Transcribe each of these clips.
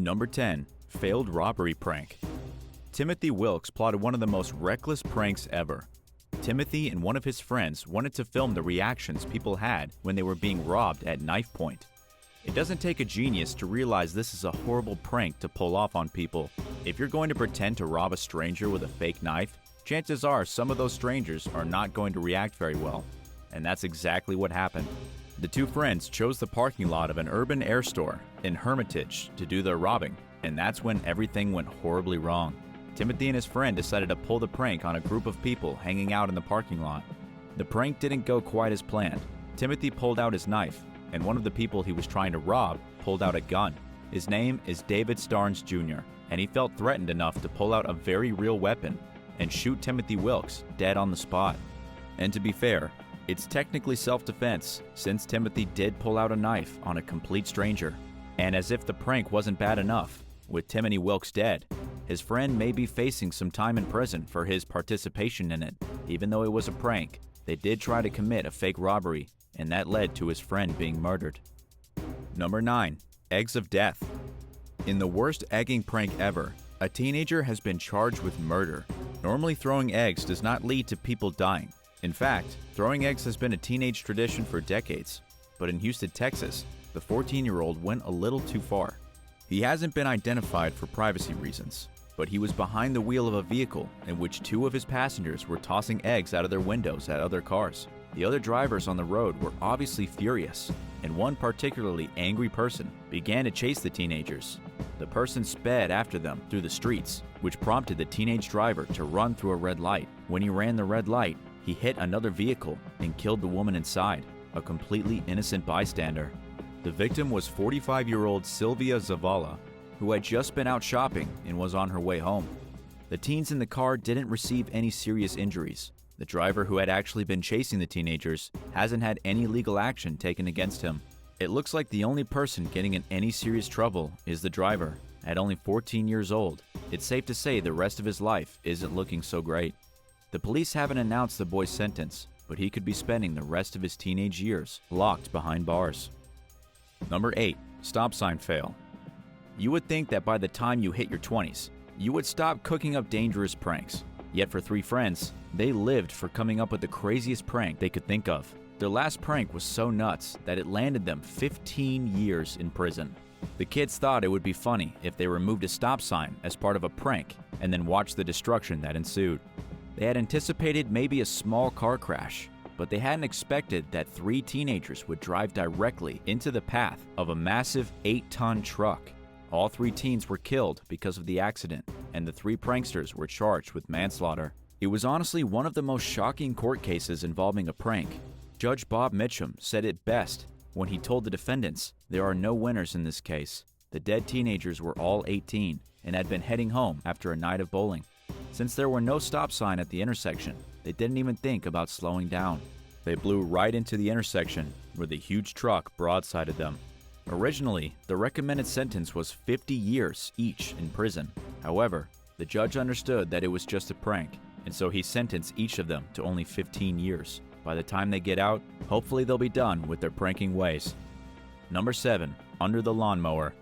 Number 10. Failed robbery prank. Timothy Wilkes plotted one of the most reckless pranks ever. Timothy and one of his friends wanted to film the reactions people had when they were being robbed at knife point. It doesn't take a genius to realize this is a horrible prank to pull off on people. If you're going to pretend to rob a stranger with a fake knife, chances are some of those strangers are not going to react very well. And that's exactly what happened. The two friends chose the parking lot of an urban air store in Hermitage to do their robbing, and that's when everything went horribly wrong. Timothy and his friend decided to pull the prank on a group of people hanging out in the parking lot. The prank didn't go quite as planned. Timothy pulled out his knife, and one of the people he was trying to rob pulled out a gun. His name is David Starnes Jr., and he felt threatened enough to pull out a very real weapon and shoot Timothy Wilkes dead on the spot. And to be fair, it's technically self-defense since Timothy did pull out a knife on a complete stranger. And as if the prank wasn't bad enough, with Timothy Wilkes dead, his friend may be facing some time in prison for his participation in it. Even though it was a prank, they did try to commit a fake robbery, and that led to his friend being murdered. Number 9. Eggs of death. In the worst egging prank ever, a teenager has been charged with murder. Normally, throwing eggs does not lead to people dying. In fact, throwing eggs has been a teenage tradition for decades. But in Houston, Texas, the 14-year-old went a little too far. He hasn't been identified for privacy reasons, but he was behind the wheel of a vehicle in which two of his passengers were tossing eggs out of their windows at other cars. The other drivers on the road were obviously furious, and one particularly angry person began to chase the teenagers. The person sped after them through the streets, which prompted the teenage driver to run through a red light. When he ran the red light, he hit another vehicle and killed the woman inside, a completely innocent bystander. The victim was 45-year-old Sylvia Zavala, who had just been out shopping and was on her way home. The teens in the car didn't receive any serious injuries. The driver, who had actually been chasing the teenagers, hasn't had any legal action taken against him. It looks like the only person getting in any serious trouble is the driver. At only 14 years old, it's safe to say the rest of his life isn't looking so great. The police haven't announced the boy's sentence, but he could be spending the rest of his teenage years locked behind bars. Number 8. Stop sign fail. You would think that by the time you hit your 20s, you would stop cooking up dangerous pranks. Yet for three friends, they lived for coming up with the craziest prank they could think of. Their last prank was so nuts that it landed them 15 years in prison. The kids thought it would be funny if they removed a stop sign as part of a prank and then watched the destruction that ensued. They had anticipated maybe a small car crash, but they hadn't expected that three teenagers would drive directly into the path of a massive 8-ton truck. All three teens were killed because of the accident, and the three pranksters were charged with manslaughter. It was honestly one of the most shocking court cases involving a prank. Judge Bob Mitchum said it best when he told the defendants, "There are no winners in this case. The dead teenagers were all 18 and had been heading home after a night of bowling. Since there were no stop sign at the intersection, they didn't even think about slowing down. They blew right into the intersection where the huge truck broadsided them." Originally, the recommended sentence was 50 years each in prison. However, the judge understood that it was just a prank, and so he sentenced each of them to only 15 years. By the time they get out, hopefully they'll be done with their pranking ways. Number 7. Under the lawnmower.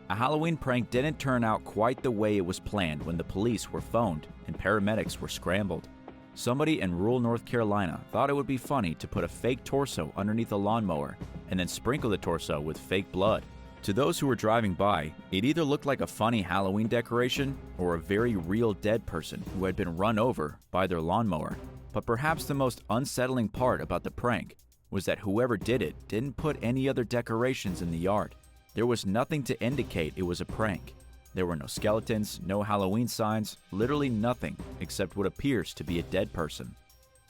A Halloween prank didn't turn out quite the way it was planned when the police were phoned and paramedics were scrambled. Somebody in rural North Carolina thought it would be funny to put a fake torso underneath a lawnmower and then sprinkle the torso with fake blood. To those who were driving by, it either looked like a funny Halloween decoration or a very real dead person who had been run over by their lawnmower. But perhaps the most unsettling part about the prank was that whoever did it didn't put any other decorations in the yard. There was nothing to indicate it was a prank. There were no skeletons, no Halloween signs, literally nothing except what appears to be a dead person.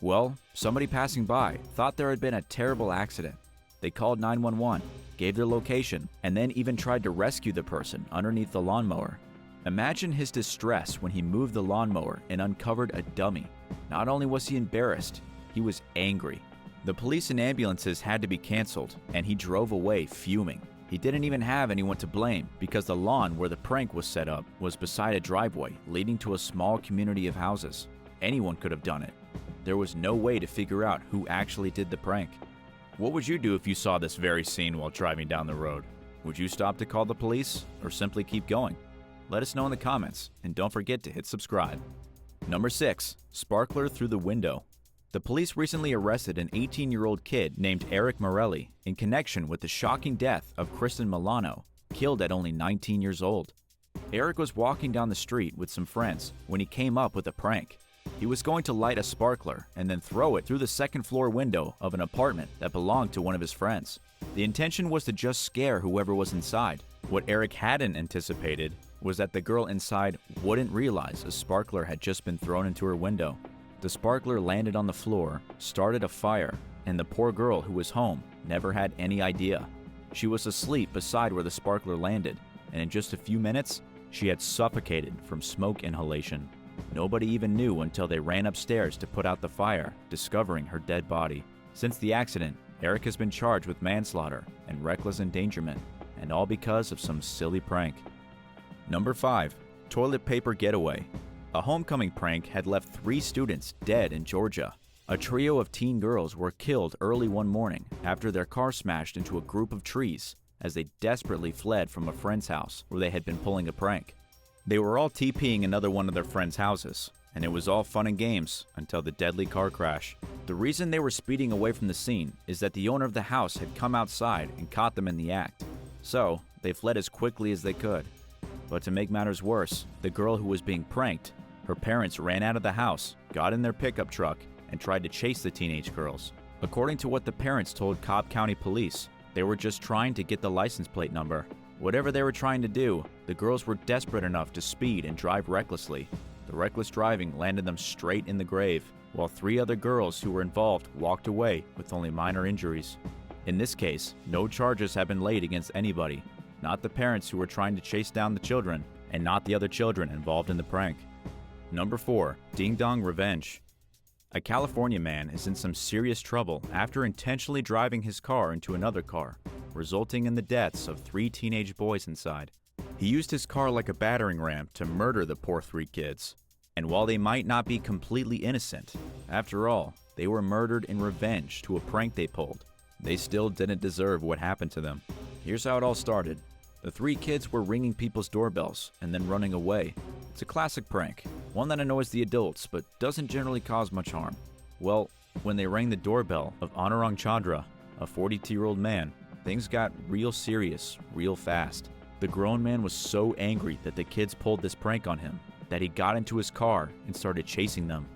Well, somebody passing by thought there had been a terrible accident. They called 911, gave their location, and then even tried to rescue the person underneath the lawnmower. Imagine his distress when he moved the lawnmower and uncovered a dummy. Not only was he embarrassed, he was angry. The police and ambulances had to be canceled, and he drove away fuming. He didn't even have anyone to blame because the lawn where the prank was set up was beside a driveway leading to a small community of houses. Anyone could have done it. There was no way to figure out who actually did the prank. What would you do if you saw this very scene while driving down the road? Would you stop to call the police or simply keep going? Let us know in the comments, and don't forget to hit subscribe. Number 6. Sparkler through the window. The police recently arrested an 18-year-old kid named Eric Morelli in connection with the shocking death of Kristen Milano, killed at only 19 years old. Eric was walking down the street with some friends when he came up with a prank. He was going to light a sparkler and then throw it through the second-floor window of an apartment that belonged to one of his friends. The intention was to just scare whoever was inside. What Eric hadn't anticipated was that the girl inside wouldn't realize a sparkler had just been thrown into her window. The sparkler landed on the floor, started a fire, and the poor girl who was home never had any idea. She was asleep beside where the sparkler landed, and in just a few minutes, she had suffocated from smoke inhalation. Nobody even knew until they ran upstairs to put out the fire, discovering her dead body. Since the accident, Eric has been charged with manslaughter and reckless endangerment, and all because of some silly prank. Number 5. Toilet paper getaway. A homecoming prank had left 3 students dead in Georgia. A trio of teen girls were killed early one morning after their car smashed into a group of trees as they desperately fled from a friend's house where they had been pulling a prank. They were all TPing another one of their friends' houses, and it was all fun and games until the deadly car crash. The reason they were speeding away from the scene is that the owner of the house had come outside and caught them in the act. So, they fled as quickly as they could. But to make matters worse, the girl who was being pranked, her parents ran out of the house, got in their pickup truck, and tried to chase the teenage girls. According to what the parents told Cobb County Police, they were just trying to get the license plate number. Whatever they were trying to do, the girls were desperate enough to speed and drive recklessly. The reckless driving landed them straight in the grave, while 3 other girls who were involved walked away with only minor injuries. In this case, no charges have been laid against anybody, not the parents who were trying to chase down the children, and not the other children involved in the prank. Number 4. Ding Dong Revenge. A California man is in some serious trouble after intentionally driving his car into another car, resulting in the deaths of 3 teenage boys inside. He used his car like a battering ram to murder the poor 3 kids. And while they might not be completely innocent, after all, they were murdered in revenge to a prank they pulled. They still didn't deserve what happened to them. Here's how it all started. The 3 kids were ringing people's doorbells and then running away. It's a classic prank, one that annoys the adults but doesn't generally cause much harm. Well, when they rang the doorbell of Anurang Chandra, a 42-year-old man, things got real serious real fast. The grown man was so angry that the kids pulled this prank on him that he got into his car and started chasing them.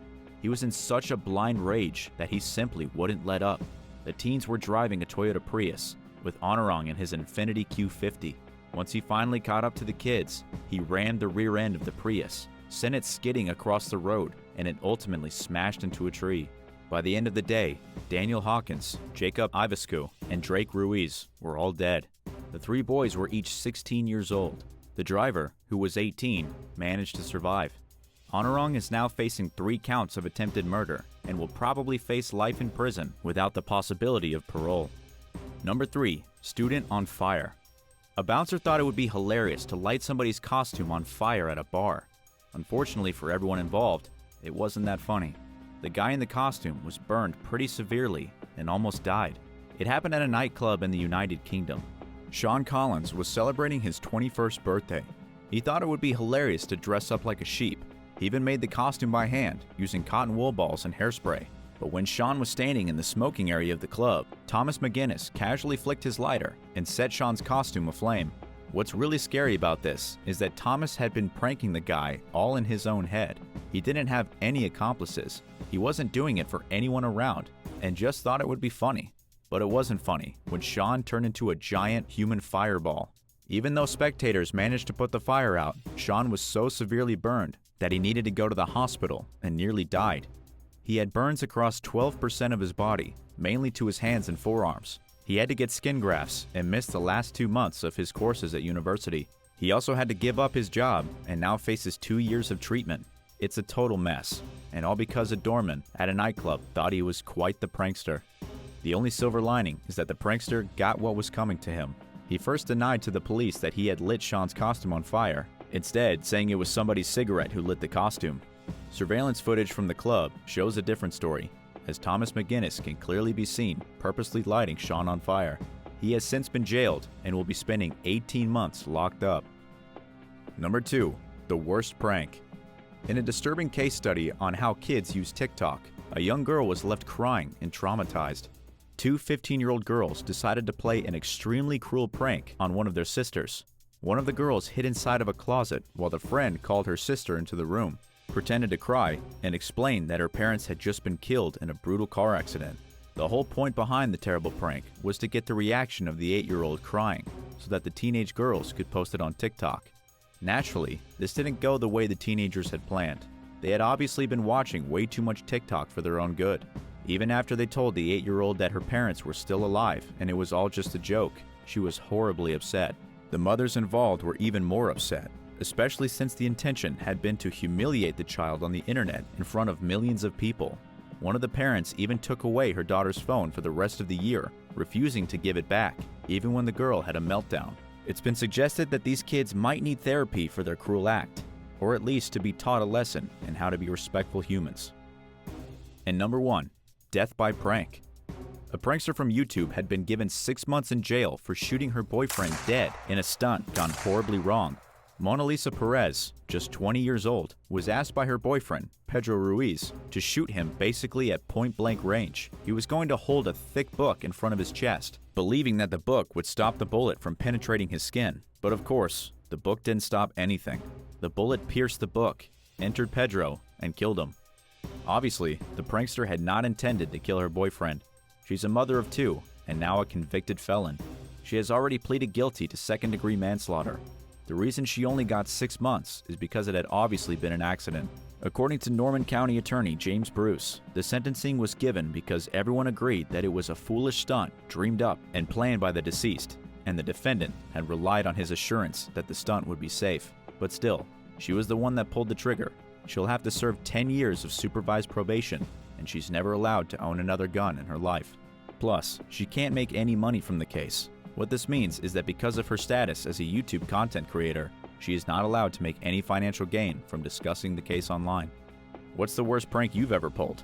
He was in such a blind rage that he simply wouldn't let up. The teens were driving a Toyota Prius, with Anurang in his Infiniti Q50. Once he finally caught up to the kids, he rammed the rear end of the Prius, sent it skidding across the road, and it ultimately smashed into a tree. By the end of the day, Daniel Hawkins, Jacob Ivescu, and Drake Ruiz were all dead. The 3 boys were each 16 years old. The driver, who was 18, managed to survive. Anurang is now facing 3 counts of attempted murder and will probably face life in prison without the possibility of parole. Number 3. Student on fire. A bouncer thought it would be hilarious to light somebody's costume on fire at a bar. Unfortunately for everyone involved, it wasn't that funny. The guy in the costume was burned pretty severely and almost died. It happened at a nightclub in the United Kingdom. Sean Collins was celebrating his 21st birthday. He thought it would be hilarious to dress up like a sheep. He even made the costume by hand, using cotton wool balls and hairspray. But when Sean was standing in the smoking area of the club, Thomas McGinnis casually flicked his lighter and set Sean's costume aflame. What's really scary about this is that Thomas had been pranking the guy all in his own head. He didn't have any accomplices. He wasn't doing it for anyone around, and just thought it would be funny. But it wasn't funny when Sean turned into a giant human fireball. Even though spectators managed to put the fire out, Sean was so severely burned that he needed to go to the hospital and nearly died. He had burns across 12% of his body, mainly to his hands and forearms. He had to get skin grafts and missed the last 2 months of his courses at university. He also had to give up his job and now faces 2 years of treatment. It's a total mess, and all because a doorman at a nightclub thought he was quite the prankster. The only silver lining is that the prankster got what was coming to him. He first denied to the police that he had lit Sean's costume on fire, instead saying it was somebody's cigarette who lit the costume. Surveillance footage from the club shows a different story, as Thomas McGinnis can clearly be seen purposely lighting Sean on fire. He has since been jailed and will be spending 18 months locked up. Number 2. The worst prank. In a disturbing case study on how kids use TikTok, a young girl was left crying and traumatized. Two 15-year-old girls decided to play an extremely cruel prank on one of their sisters. One of the girls hid inside of a closet while the friend called her sister into the room, pretended to cry, and explained that her parents had just been killed in a brutal car accident. The whole point behind the terrible prank was to get the reaction of the 8-year-old crying so that the teenage girls could post it on TikTok. Naturally, this didn't go the way the teenagers had planned. They had obviously been watching way too much TikTok for their own good. Even after they told the 8-year-old that her parents were still alive and it was all just a joke, she was horribly upset. The mothers involved were even more upset, especially since the intention had been to humiliate the child on the internet in front of millions of people. One of the parents even took away her daughter's phone for the rest of the year, refusing to give it back, even when the girl had a meltdown. It's been suggested that these kids might need therapy for their cruel act, or at least to be taught a lesson in how to be respectful humans. And number 1. Death by prank. A prankster from YouTube had been given 6 months in jail for shooting her boyfriend dead in a stunt gone horribly wrong. Mona Lisa Perez, just 20 years old, was asked by her boyfriend, Pedro Ruiz, to shoot him basically at point-blank range. He was going to hold a thick book in front of his chest, believing that the book would stop the bullet from penetrating his skin. But of course, the book didn't stop anything. The bullet pierced the book, entered Pedro, and killed him. Obviously, the prankster had not intended to kill her boyfriend. She's a mother of 2, and now a convicted felon. She has already pleaded guilty to second-degree manslaughter. The reason she only got 6 months is because it had obviously been an accident. According to Norman County Attorney James Bruce, the sentencing was given because everyone agreed that it was a foolish stunt dreamed up and planned by the deceased, and the defendant had relied on his assurance that the stunt would be safe. But still, she was the one that pulled the trigger. She'll have to serve 10 years of supervised probation, and she's never allowed to own another gun in her life. Plus, she can't make any money from the case. What this means is that because of her status as a YouTube content creator, she is not allowed to make any financial gain from discussing the case online. What's the worst prank you've ever pulled?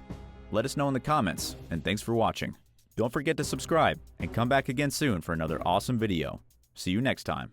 Let us know in the comments, and thanks for watching. Don't forget to subscribe, and come back again soon for another awesome video. See you next time.